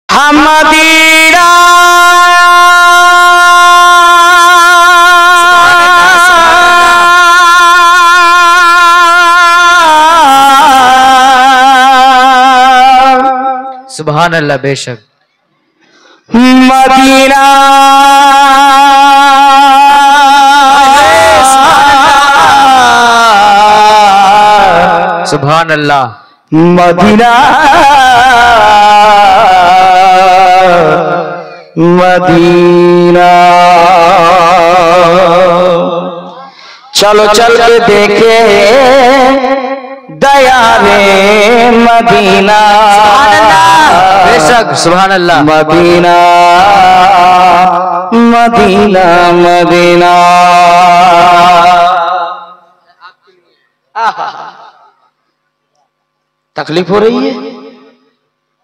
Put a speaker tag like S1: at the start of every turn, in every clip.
S1: Medina
S2: सुभान अल्लाह। बेशक
S1: Medina
S2: सुभान अल्लाह।
S1: मदीना मदीना चलो चल के देखे दया रे मदीना।
S2: बेशक सुभान अल्लाह।
S1: Medina Medina Medina. तकलीफ हो रही है?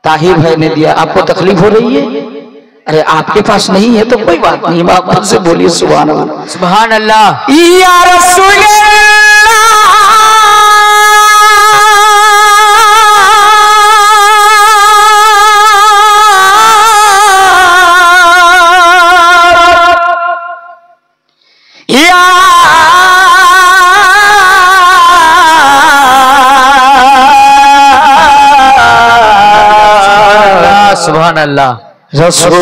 S1: ताहिर भाई ने दिया। आपको तकलीफ हो रही है? अरे आपके पास नहीं है तो कोई बात नहीं, आप खुद से बोलिए सुभान अल्लाह।
S2: सुभान अल्लाह।
S1: या रसूल
S2: सुभान अल्लाह।
S1: रसूल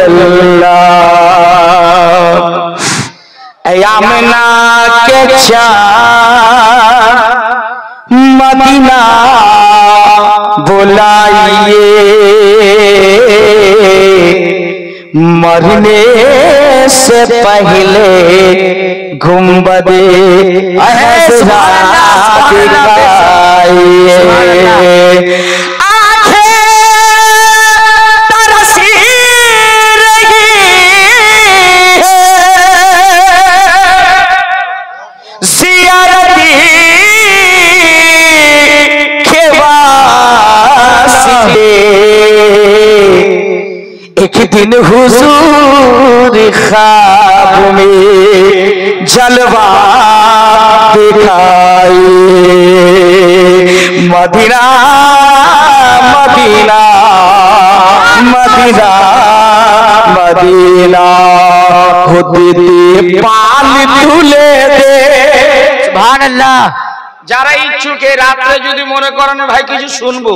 S1: अल्लाह यामना के मदीना बुलाइए, मरने से पहले गुंबदे अहज़रा दिखाइए। एक दिन हुजूर ख्वाब में जलवा दिखाए, मदीना मदीना मदीना मदीना होते पाल तुले दे।
S2: सुभान अल्लाह।
S1: যারা ইচ্ছুক এই রাতে যদি মনে করেন ভাই কিছু শুনবো,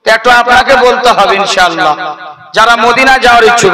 S1: তো একটু আপনাকে বলতে হবে ইনশাআল্লাহ। যারা মদিনা যাওয়ার ইচ্ছুক